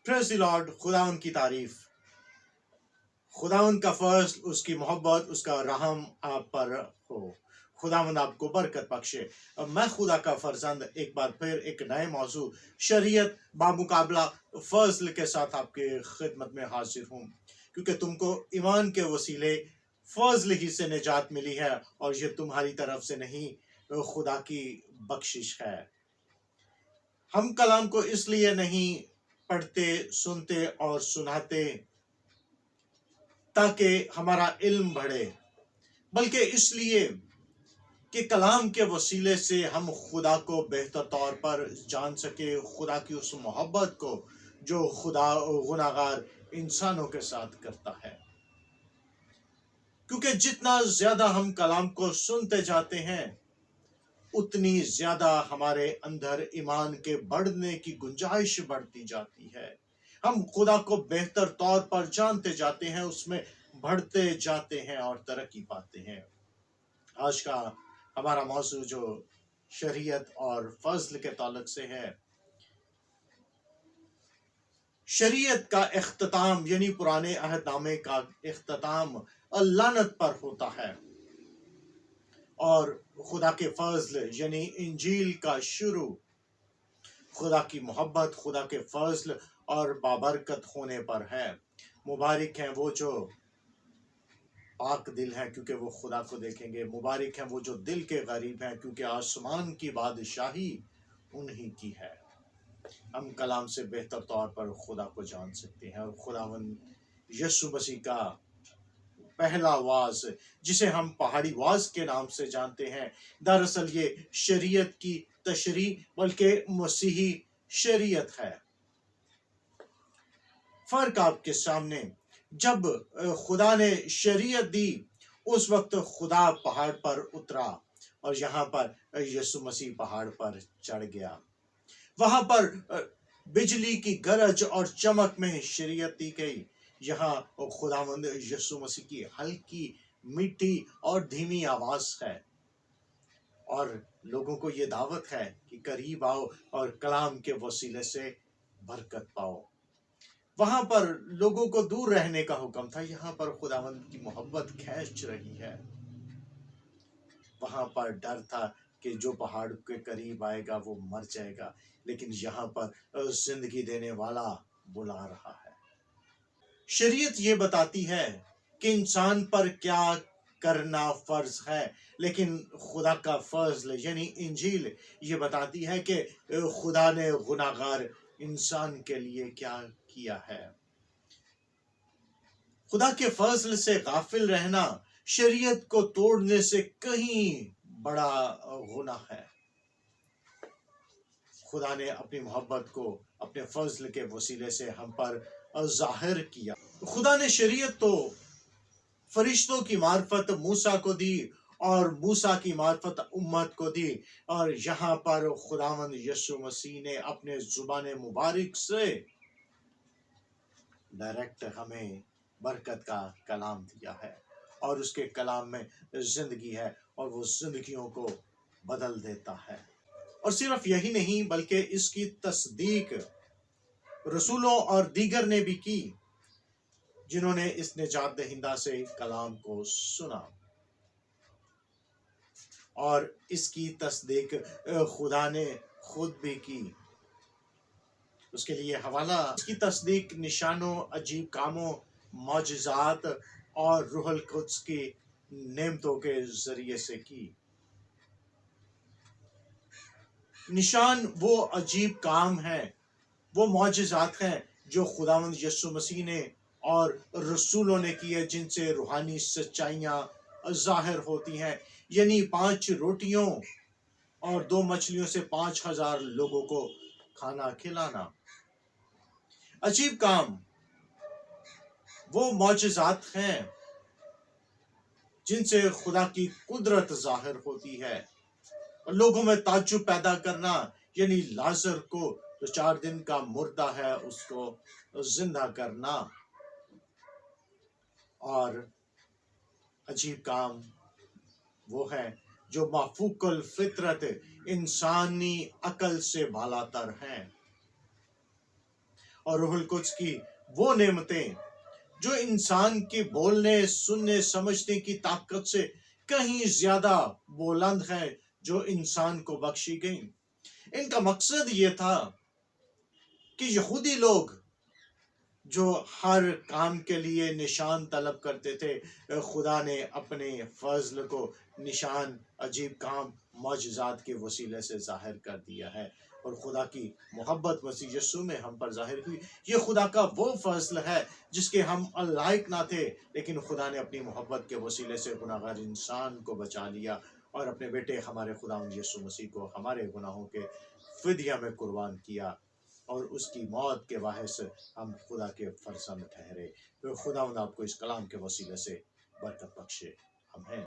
Praise the Lord, खुदावंद की तारीफ। खुदावंद का फजल, उसकी मोहब्बत, उसका रहम आप पर हो। खुदावंद आपको बरकत बख्शे। मैं खुदा का फर्जंद एक बार फिर एक नए मौजू शरीयत बामुकाबला फजल के साथ आपके खिदमत में हाजिर हूँ, क्योंकि तुमको ईमान के वसीले फजल ही से निजात मिली है और ये तुम्हारी तरफ से नहीं, खुदा की बख्शिश है। हम कलाम को इसलिए नहीं पढ़ते, सुनते और सुनाते ताकि हमारा इल्म बढ़े, बल्कि इसलिए कि कलाम के वसीले से हम खुदा को बेहतर तौर पर जान सके, खुदा की उस मोहब्बत को जो खुदा गुनाहगार इंसानों के साथ करता है। क्योंकि जितना ज्यादा हम कलाम को सुनते जाते हैं, उतनी ज्यादा हमारे अंदर ईमान के बढ़ने की गुंजाइश बढ़ती जाती है। हम खुदा को बेहतर तौर पर जानते जाते हैं, उसमें बढ़ते जाते हैं और तरक्की पाते हैं। आज का हमारा मौजू जो शरीयत और फजल के ताल्लुक से है, शरीयत का इख्तिताम यानी पुराने अहदनामे का इख्तिताम लानत पर होता है और खुदा के फजल यानी इंजील का शुरू खुदा की मोहब्बत, खुदा के फजल और बाबरकत होने पर है। मुबारक हैं वो जो पाक दिल हैं, क्योंकि वो खुदा को देखेंगे। मुबारक हैं वो जो दिल के गरीब हैं, क्योंकि आसमान की बादशाही उन्हीं की है। हम कलाम से बेहतर तौर पर खुदा को जान सकते हैं और खुदावंद यीशु मसीह का पहला वाज, जिसे हम पहाड़ी वाज के नाम से जानते हैं, दरअसल ये शरीयत की तशरी बल्कि मसीही शरीयत है। फर्क आपके सामने, जब खुदा ने शरीयत दी उस वक्त खुदा पहाड़ पर उतरा और यहाँ पर यीशु मसीह पहाड़ पर चढ़ गया। वहां पर बिजली की गरज और चमक में शरीयत दी गई। यहाँ खुदावंद यीशु मसीह की हल्की, मीठी और धीमी आवाज है और लोगों को ये दावत है कि करीब आओ और कलाम के वसीले से बरकत पाओ। वहां पर लोगों को दूर रहने का हुक्म था, यहाँ पर खुदावंद की मोहब्बत खींच रही है। वहां पर डर था कि जो पहाड़ के करीब आएगा वो मर जाएगा, लेकिन यहाँ पर जिंदगी देने वाला बुला रहा है। शरीयत ये बताती है कि इंसान पर क्या करना फर्ज है, लेकिन खुदा का फजल यानी इंजील ये बताती है कि खुदा ने गुनाहगार इंसान के लिए क्या किया है। खुदा के फजल से गाफिल रहना शरीयत को तोड़ने से कहीं बड़ा गुनाह है। खुदा ने अपनी मोहब्बत को अपने फजल के वसीले से हम पर जाहिर किया। खुदा ने शरीयत तो फरिश्तों की मार्फत मूसा को दी और मूसा की मार्फत उम्मत को दी, और यहाँ पर खुदावंद यीशु मसीह ने अपने जुबान मुबारक से डायरेक्ट हमें बरकत का कलाम दिया है और उसके कलाम में जिंदगी है और वो जिंदगियों को बदल देता है। और सिर्फ यही नहीं, बल्कि इसकी तस्दीक रसूलों और दीगर ने भी की जिन्होंने इस निजात दहिंदा से कलाम को सुना, और इसकी तस्दीक खुदा ने खुद भी की। उसके लिए हवाला, इसकी तस्दीक निशानों, अजीब कामों, मौजज़ात और रूहुल कुद्स की नेमतों के जरिए से की। निशान वो अजीब काम है, वो मौजज़ात हैं जो खुदावंद यीशु मसीह ने और रसूलों ने किए, जिनसे रूहानी सच्चाइयाँ जाहिर होती हैं। यानी 5 रोटियों और 2 मछलियों से 5000 लोगों को खाना खिलाना। अजीब काम वो मौजज़ात हैं जिनसे खुदा की कुदरत जाहिर होती है। और लोगों में ताज्जुब पैदा करना, यानी लाजर को जो 4 दिन का मुर्दा है उसको जिंदा करना। और अजीब काम वो है जो माफूकल फितरत इंसानी अकल से बालातर हैं। اور روح القدس کی وہ نعمتیں جو انسان کی بولنے سننے سمجھنے کی طاقت سے کہیں زیادہ بلند ہیں، جو انسان کو بخشی گئیں۔ ان کا مقصد یہ تھا کہ یہودی لوگ جو ہر کام کے لیے نشان طلب کرتے تھے، خدا نے اپنے فضل کو نشان، عجیب کام، معجزات کے وسیلے سے ظاہر کر دیا ہے، اور خدا کی محبت مسیح یسوع میں ہم پر ظاہر ہوئی۔ یہ خدا کا وہ فضل ہے جس کے ہم لائق نہ تھے، لیکن خدا نے اپنی محبت کے وسیلے سے گناہگار انسان کو بچا لیا اور اپنے بیٹے ہمارے خداوند یسوع مسیح کو ہمارے گناہوں کے فدیہ میں قربان کیا، اور اس کی موت کے باعث ہم خدا کے فرزند ٹھہرے۔ خداوند آپ کو اس کلام کے وسیلے سے برکت بخشے، آمین۔